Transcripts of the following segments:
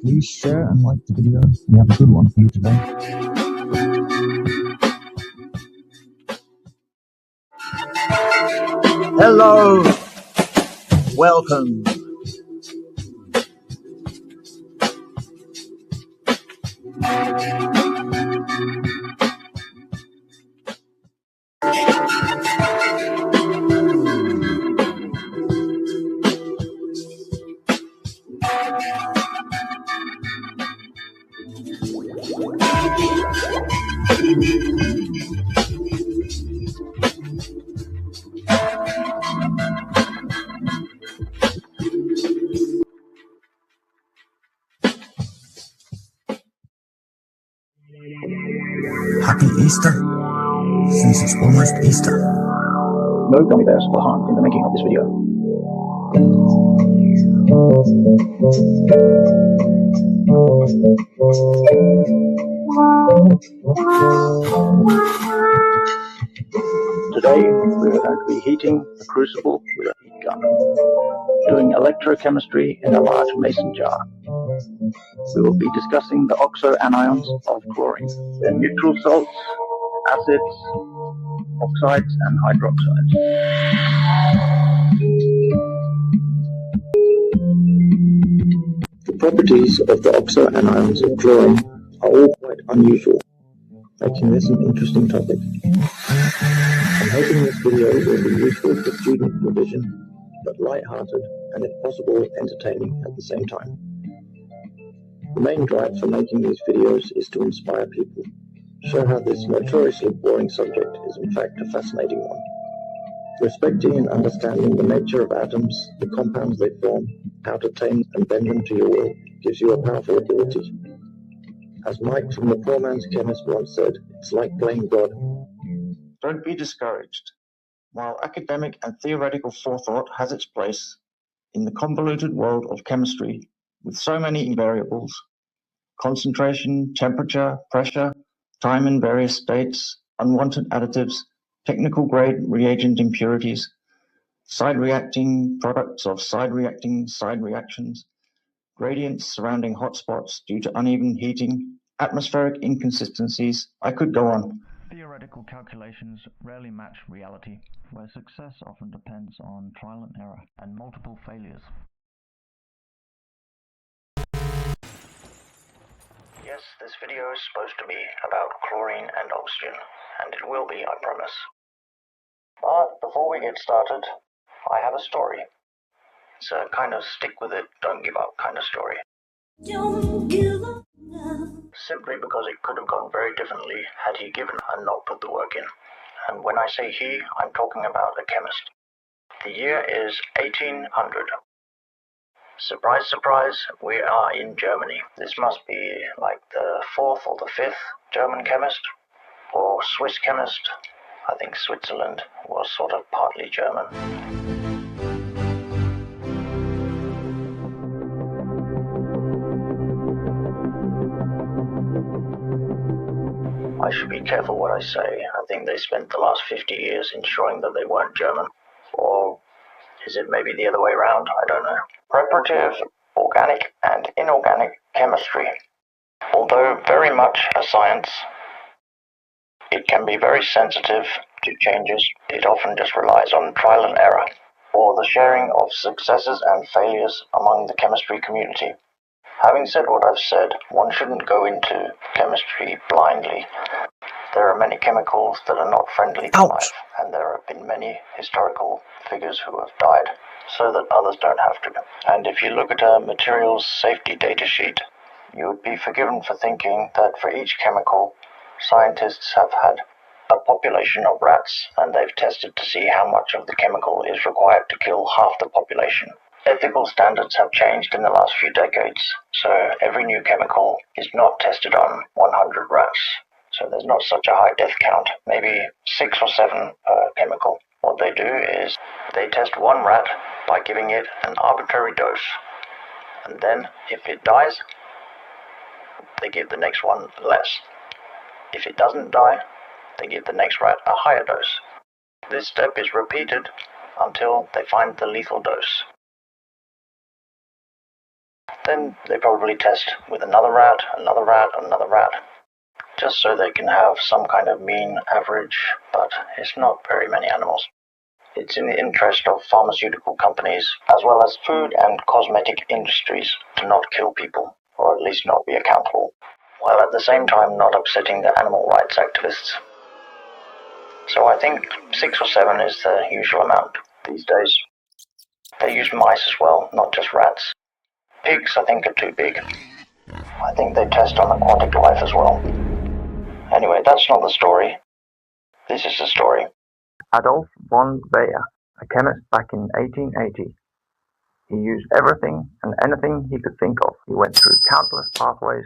Please share and like the video. We have a good one for you today. Hello, welcome. Happy Easter, since it's almost Easter. No gummy bears were harmed in the making of this video. Today we are going to be heating a crucible with a heat gun, doing electrochemistry in a large mason jar. We will be discussing the oxo-anions of chlorine, their neutral salts, acids, oxides and hydroxides. The properties of the oxo-anions of chlorine are all quite unusual, making this an interesting topic. I'm hoping this video will be useful for student revision, but light-hearted and if possible entertaining at the same time. The main drive for making these videos is to inspire people, show how this notoriously boring subject is in fact a fascinating one. Respecting and understanding the nature of atoms, the compounds they form, how to tame and bend them to your will, gives you a powerful ability. As Mike from the Poor Man's Chemist once said, it's like playing God. Don't be discouraged. While academic and theoretical forethought has its place, in the convoluted world of chemistry, with so many variables, concentration, temperature, pressure, time in various states, unwanted additives, technical grade reagent impurities, side reacting products of side reacting side reactions, gradients surrounding hotspots due to uneven heating, atmospheric inconsistencies, I could go on. Theoretical calculations rarely match reality, where success often depends on trial and error and multiple failures. Yes, this video is supposed to be about chlorine and oxygen, and it will be, I promise. But before we get started, I have a story. It's a kind of stick with it, don't give up kind of story. Don't give up now. Simply because it could have gone very differently had he given and not put the work in. And when I say he, I'm talking about a chemist. The year is 1800. Surprise, surprise, we are in Germany. This must be like the 4th or the 5th German chemist, or Swiss chemist. I think Switzerland was sort of partly German. I should be careful what I say. I think they spent the last 50 years ensuring that they weren't German. Or is it maybe the other way around? I don't know. Preparative, organic and inorganic chemistry. Although very much a science, it can be very sensitive to changes. It often just relies on trial and error, or the sharing of successes and failures among the chemistry community. Having said what I've said, one shouldn't go into chemistry blindly. There are many chemicals that are not friendly to life, and there have been many historical figures who have died, so that others don't have to. And if you look at a materials safety data sheet, you would be forgiven for thinking that for each chemical, scientists have had a population of rats, and they've tested to see how much of the chemical is required to kill half the population. Ethical standards have changed in the last few decades, so every new chemical is not tested on 100 rats. So there's not such a high death count, maybe 6 or 7 per chemical. What they do is they test one rat by giving it an arbitrary dose, and then if it dies, they give the next one less. If it doesn't die, they give the next rat a higher dose. This step is repeated until they find the lethal dose. Then they probably test with another rat, another rat, another rat, just so they can have some kind of mean average, but it's not very many animals. It's in the interest of pharmaceutical companies, as well as food and cosmetic industries, to not kill people, or at least not be accountable, while at the same time not upsetting the animal rights activists. So I think 6 or 7 is the usual amount these days. They use mice as well, not just rats. Pigs, I think, are too big. I think they test on aquatic life as well. Anyway, that's not the story. This is the story. Adolf von Baeyer, a chemist back in 1880. He used everything and anything he could think of. He went through countless pathways,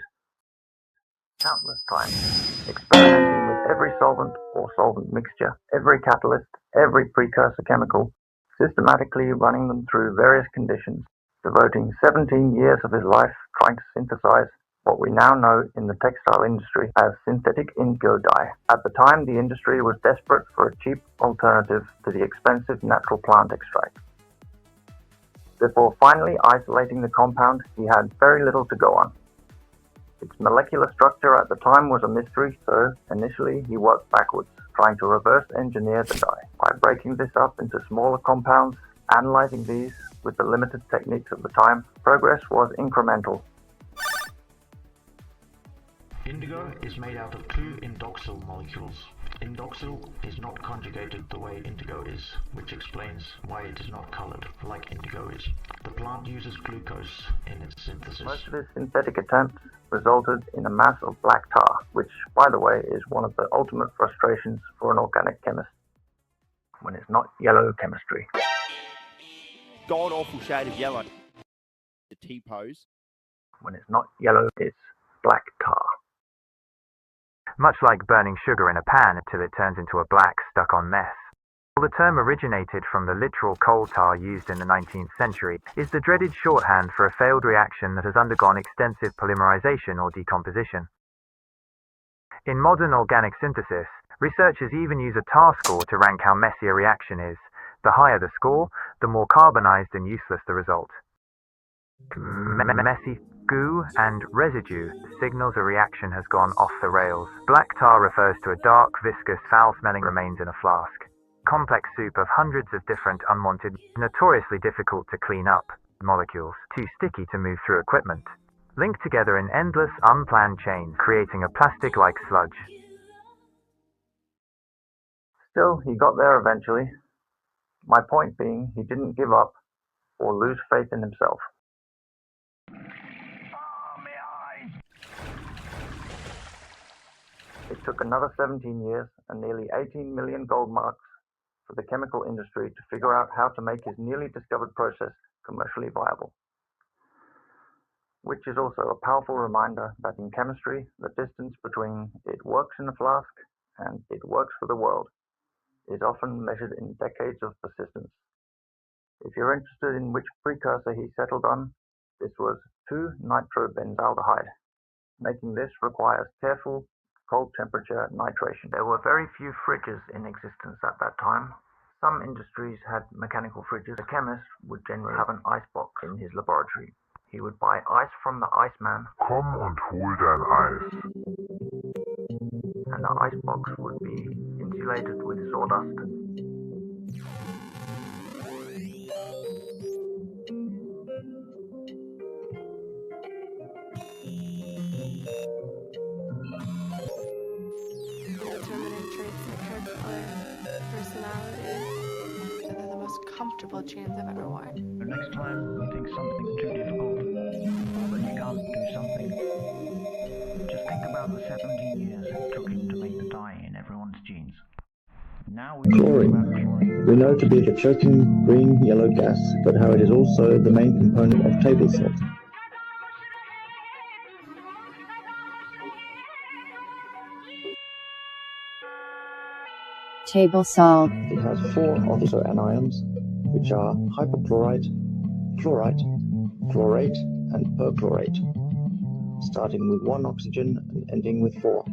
countless times, experimenting with every solvent or solvent mixture, every catalyst, every precursor chemical, systematically running them through various conditions, devoting 17 years of his life trying to synthesize what we now know in the textile industry as synthetic indigo dye. At the time, the industry was desperate for a cheap alternative to the expensive natural plant extract. Before finally isolating the compound, he had very little to go on. Its molecular structure at the time was a mystery, so initially he worked backwards, trying to reverse engineer the dye. By breaking this up into smaller compounds, analyzing these with the limited techniques of the time, progress was incremental. Indigo is made out of 2 indoxyl molecules. Indoxyl is not conjugated the way indigo is, which explains why it is not colored like indigo is. The plant uses glucose in its synthesis. Most of his synthetic attempts resulted in a mass of black tar, which, by the way, is one of the ultimate frustrations for an organic chemist, when it's not yellow chemistry. God awful shade of yellow. The T-pose. When it's not yellow, it's black tar. Much like burning sugar in a pan until it turns into a black, stuck-on mess. While the term originated from the literal coal tar used in the 19th century, is the dreaded shorthand for a failed reaction that has undergone extensive polymerization or decomposition. In modern organic synthesis, researchers even use a tar score to rank how messy a reaction is. The higher the score, the more carbonized and useless the result. Messy, goo, and residue signals a reaction has gone off the rails. Black tar refers to a dark, viscous, foul-smelling remains in a flask. Complex soup of hundreds of different unwanted, notoriously difficult to clean up molecules, too sticky to move through equipment, linked together in endless, unplanned chains, creating a plastic-like sludge. Still, he got there eventually. My point being, he didn't give up or lose faith in himself. It took another 17 years and nearly 18 million gold marks for the chemical industry to figure out how to make his newly discovered process commercially viable. Which is also a powerful reminder that in chemistry, the distance between it works in a flask and it works for the world is often measured in decades of persistence. If you're interested in which precursor he settled on, this was 2-nitrobenzaldehyde. Making this requires careful cold temperature nitration. There were very few fridges in existence at that time. Some industries had mechanical fridges. A chemist would generally have an ice box in his laboratory. He would buy ice from the Iceman. Komm und hol dein Eis. And the ice box would be insulated with sawdust. Determinant traits like hair color, personality. They're the most comfortable jeans I've ever worn. The next time you think something's too difficult, or that you can't do something, just Think about the 17 years it took him to make the dye in everyone's jeans. Now Chlorine. We know to be the choking green-yellow gas, but how it is also the main component of table salt. Table salt. It has 4 oxo-anions, which are hypochlorite, chlorite, chlorate, and perchlorate, starting with 1 oxygen and ending with 4.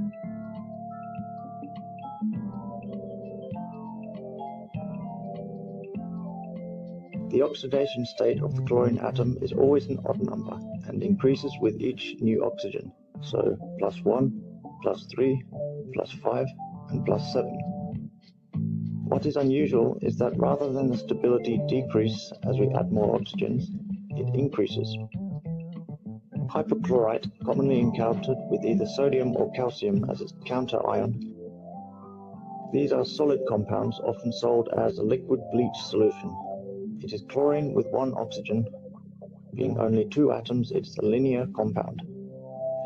The oxidation state of the chlorine atom is always an odd number and increases with each new oxygen, so +1, +3, +5, and +7. What is unusual is that rather than the stability decrease as we add more oxygens, it increases. Hypochlorite, commonly encountered with either sodium or calcium as its counter-ion. These are solid compounds often sold as a liquid bleach solution. It is chlorine with 1 oxygen. Being only 2 atoms, it's a linear compound.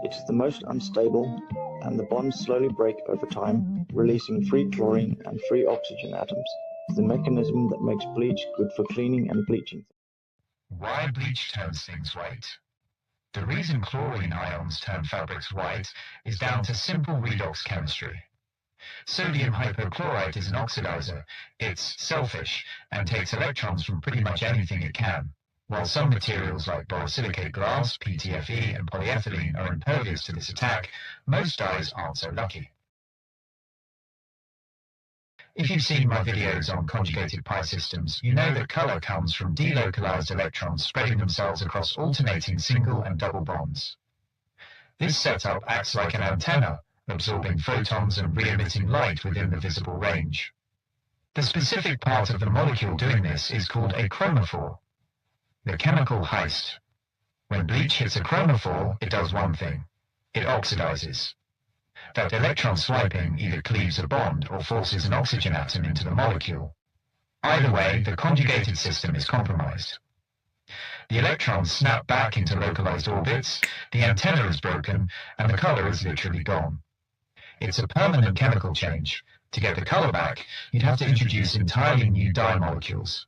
It is the most unstable, and the bonds slowly break over time, releasing free chlorine and free oxygen atoms. It's the mechanism that makes bleach good for cleaning and bleaching. Why bleach turns things white? The reason chlorine ions turn fabrics white is down to simple redox chemistry. Sodium hypochlorite is an oxidizer. It's selfish and takes electrons from pretty much anything it can. While some materials like borosilicate glass, PTFE, and polyethylene are impervious to this attack, most dyes aren't so lucky. If you've seen my videos on conjugated pi systems, you know that color comes from delocalized electrons spreading themselves across alternating single and double bonds. This setup acts like an antenna, absorbing photons and re-emitting light within the visible range. The specific part of the molecule doing this is called a chromophore, the chemical heist. When bleach hits a chromophore, it does one thing: it oxidizes. That electron swiping either cleaves a bond or forces an oxygen atom into the molecule. Either way, the conjugated system is compromised. The electrons snap back into localized orbits, the antenna is broken, and the color is literally gone. It's a permanent chemical change. To get the color back, you'd have to introduce entirely new dye molecules.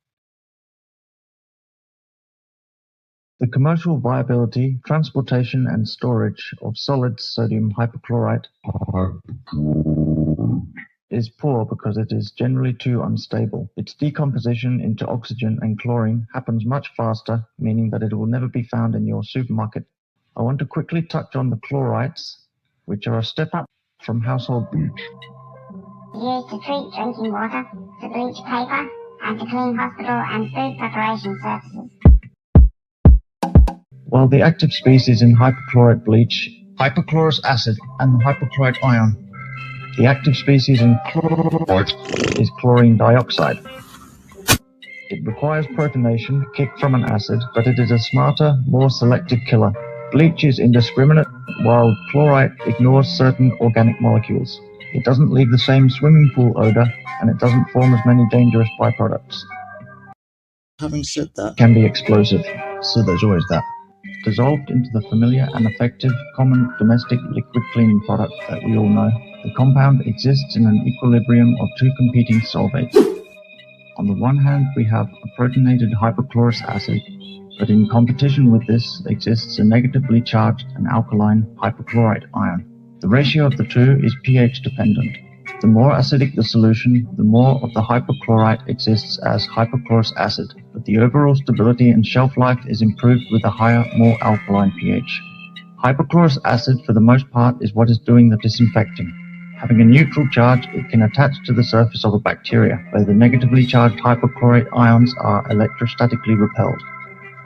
The commercial viability, transportation, and storage of solid sodium hypochlorite is poor because it is generally too unstable. Its decomposition into oxygen and chlorine happens much faster, meaning that it will never be found in your supermarket. I want to quickly touch on the chlorites, which are a step up from household bleach. Used to treat drinking water, to bleach paper, and to clean hospital and food preparation surfaces. While the active species in hypochlorite bleach, hypochlorous acid and the hypochlorite ion, the active species in chlorite is chlorine dioxide. It requires protonation, kick from an acid, but it is a smarter, more selective killer. Bleach is indiscriminate, while chlorite ignores certain organic molecules. It doesn't leave the same swimming pool odor, and it doesn't form as many dangerous byproducts. Having said that, Can be explosive, so there's always that. Dissolved into the familiar and effective common domestic liquid cleaning product that we all know, the compound exists in an equilibrium of 2 competing solvates. On the one hand, we have a protonated hypochlorous acid, but in competition with this exists a negatively charged and alkaline hypochlorite ion. The ratio of the two is pH dependent. The more acidic the solution, the more of the hypochlorite exists as hypochlorous acid, but the overall stability and shelf life is improved with a higher, more alkaline pH. Hypochlorous acid, for the most part, is what is doing the disinfecting. Having a neutral charge, it can attach to the surface of a bacteria, where the negatively charged hypochlorite ions are electrostatically repelled.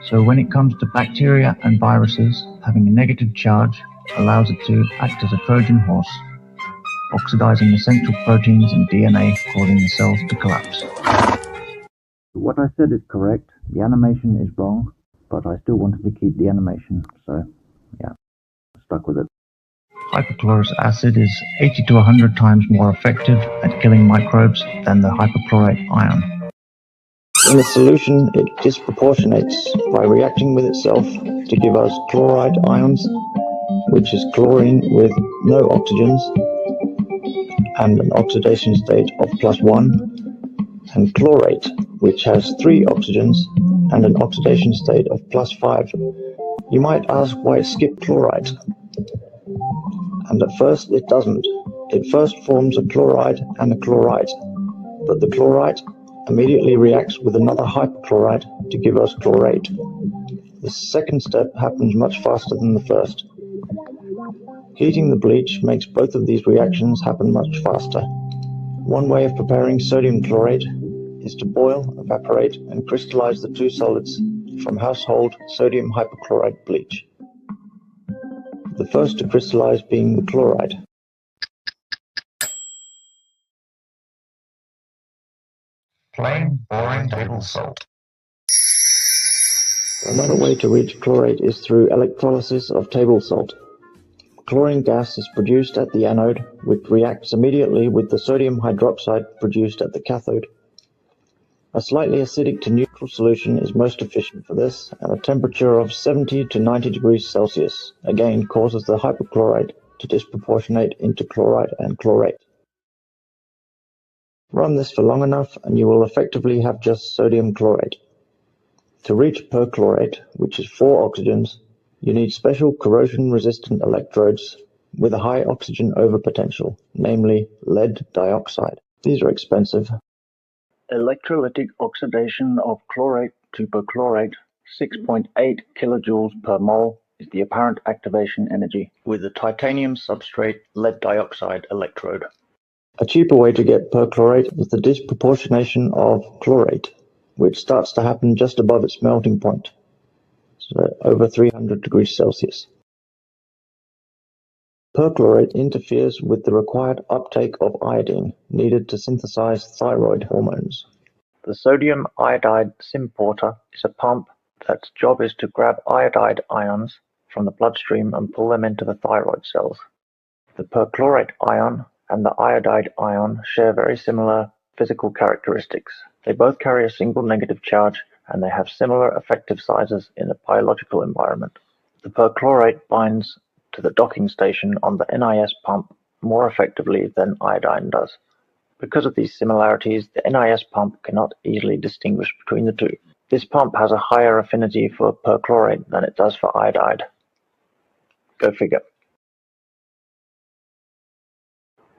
So when it comes to bacteria and viruses, having a negative charge allows it to act as a Trojan horse, oxidizing essential proteins and DNA, causing the cells to collapse. What I said is correct, the animation is wrong, but I still wanted to keep the animation, so yeah, stuck with it. Hypochlorous acid is 80 to 100 times more effective at killing microbes than the hypochlorite ion. In the solution, it disproportionates by reacting with itself to give us chloride ions which is chlorine with no oxygens and an oxidation state of +1, and chlorate, which has 3 oxygens and an oxidation state of +5. You might ask why it skipped chlorite. And at first it doesn't. It first forms a chloride and a chlorite, but the chlorite immediately reacts with another hypochlorite to give us chlorate. The second step happens much faster than the first. Heating the bleach makes both of these reactions happen much faster. One way of preparing sodium chlorate is to boil, evaporate, and crystallize the two solids from household sodium hypochlorite bleach. The first to crystallize being the chloride. Plain, boring table salt. Another way to reach chlorate is through electrolysis of table salt. Chlorine gas is produced at the anode, which reacts immediately with the sodium hydroxide produced at the cathode. A slightly acidic to neutral solution is most efficient for this, and a temperature of 70 to 90 degrees Celsius again causes the hypochlorite to disproportionate into chloride and chlorate. Run this for long enough and you will effectively have just sodium chlorate. To reach perchlorate, which is 4 oxygens, you need special corrosion-resistant electrodes with a high oxygen overpotential, namely lead dioxide. These are expensive. Electrolytic oxidation of chlorate to perchlorate, 6.8 kilojoules per mole, is the apparent activation energy, with a titanium substrate lead dioxide electrode. A cheaper way to get perchlorate is the disproportionation of chlorate, which starts to happen just above its melting point, so over 300 degrees Celsius. Perchlorate interferes with the required uptake of iodine needed to synthesize thyroid hormones. The sodium iodide symporter is a pump that's job is to grab iodide ions from the bloodstream and pull them into the thyroid cells. The perchlorate ion and the iodide ion share very similar physical characteristics. They both carry a single negative charge and they have similar effective sizes in a biological environment. The perchlorate binds to the docking station on the NIS pump more effectively than iodine does. Because of these similarities, the NIS pump cannot easily distinguish between the two. This pump has a higher affinity for perchlorate than it does for iodide. Go figure.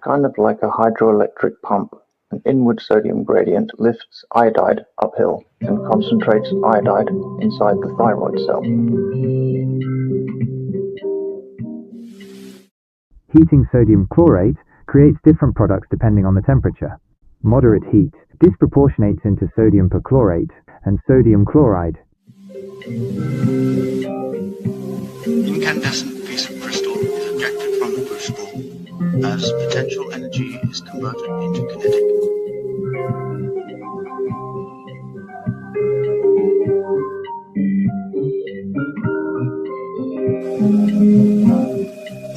Kind of like a hydroelectric pump, an inward sodium gradient lifts iodide uphill and concentrates iodide inside the thyroid cell. Heating sodium chlorate creates different products depending on the temperature. Moderate heat disproportionates into sodium perchlorate and sodium chloride. Incandescent piece of crystal is ejected from the crucible as potential energy is converted into kinetic.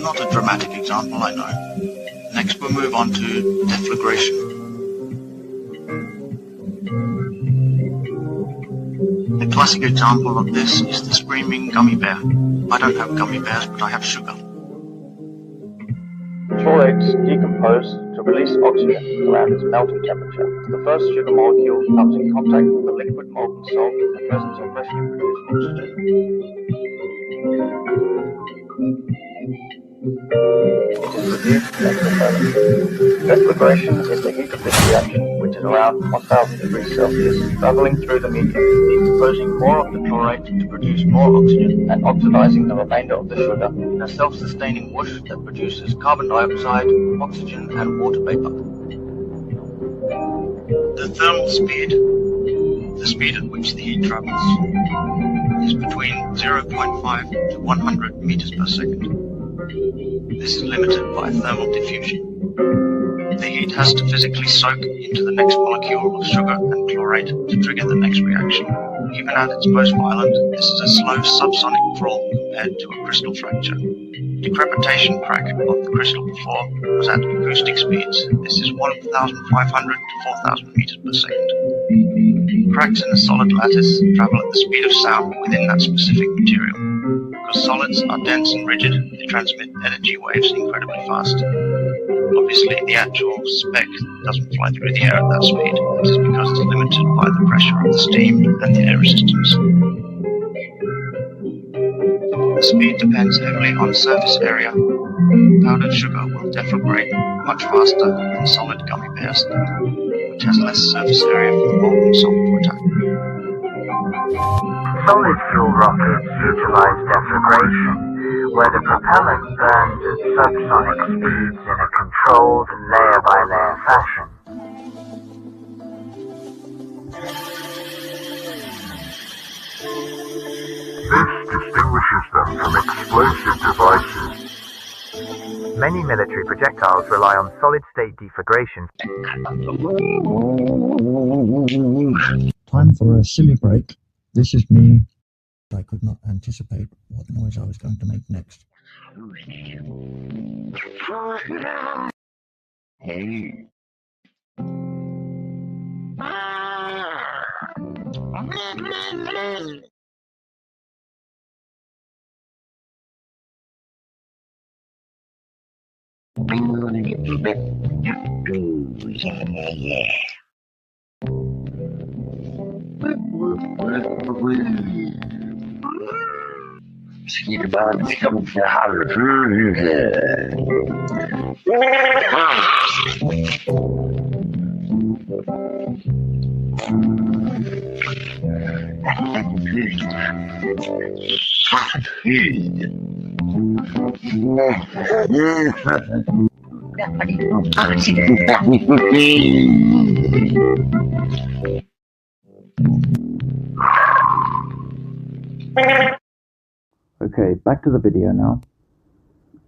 Not a dramatic example, I know. Next we'll move on to deflagration. The classic example of this is the screaming gummy bear. I don't have gummy bears, but I have sugar. Chlorates decompose to release oxygen around its melting temperature. The first sugar molecule comes in contact with the liquid molten salt in the presence of freshly produced oxygen. Deflagration is the heat of this reaction, which is around 1000 degrees Celsius, traveling through the medium, decomposing more of the chlorate to produce more oxygen and oxidizing the remainder of the sugar in a self-sustaining whoosh that produces carbon dioxide, oxygen, and water vapor. The thermal speed, the speed at which the heat travels, is between 0.5 to 100 meters per second. This is limited by thermal diffusion. The heat has to physically soak into the next molecule of sugar and chlorate to trigger the next reaction. Even at its most violent, this is a slow subsonic crawl compared to a crystal fracture. Decrepitation crack of the crystal before was at acoustic speeds. This is 1,500 to 4,000 meters per second. Cracks in a solid lattice travel at the speed of sound within that specific material. Because solids are dense and rigid, they transmit energy waves incredibly fast. Obviously, the actual spec doesn't fly through the air at that speed. This is because it's limited by the pressure of the steam and the air resistance. The speed depends heavily on surface area. Powdered sugar will deflagrate much faster than solid gummy bears, which has less surface area for the molten salt to attack. Solid fuel rockets utilize deflagration, where the propellant burns at subsonic speeds in a controlled layer-by-layer fashion. This distinguishes them from explosive devices. Many military projectiles rely on solid-state deflagration. Time for a silly break. This is me. I could not anticipate what noise I was going to make next. Okay, back to the video now.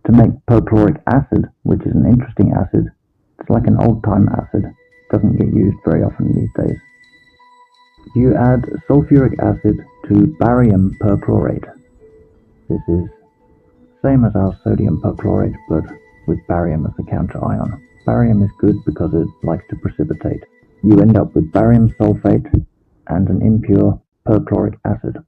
To make perchloric acid, which is an interesting acid, it's like an old-time acid, doesn't get used very often these days. You add sulfuric acid to barium perchlorate. This is same as our sodium perchlorate, but with barium as the counter-ion. Barium is good because it likes to precipitate. You end up with barium sulfate and an impure perchloric acid.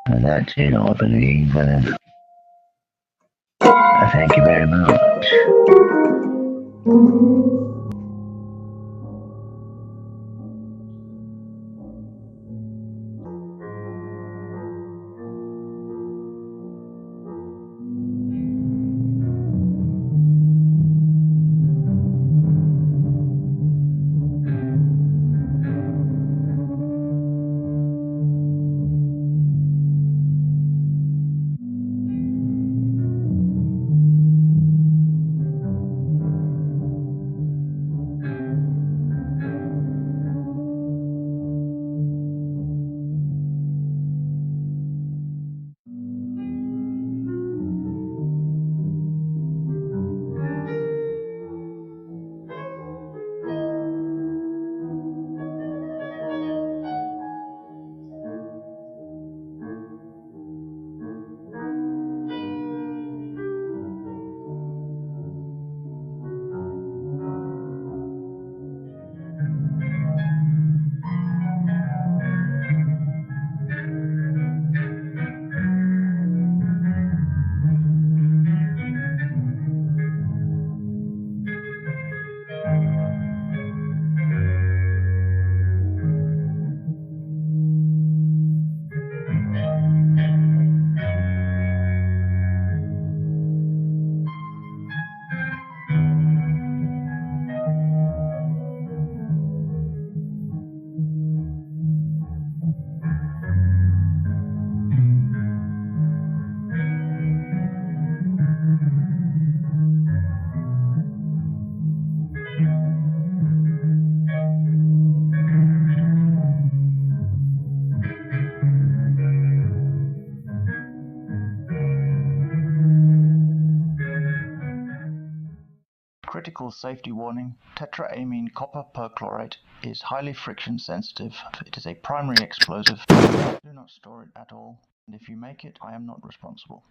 And that's it, I believe. Thank you very much. Critical safety warning: tetraamine copper perchlorate is highly friction sensitive. It is a primary explosive. Do not store it at all, and if you make it, I am not responsible.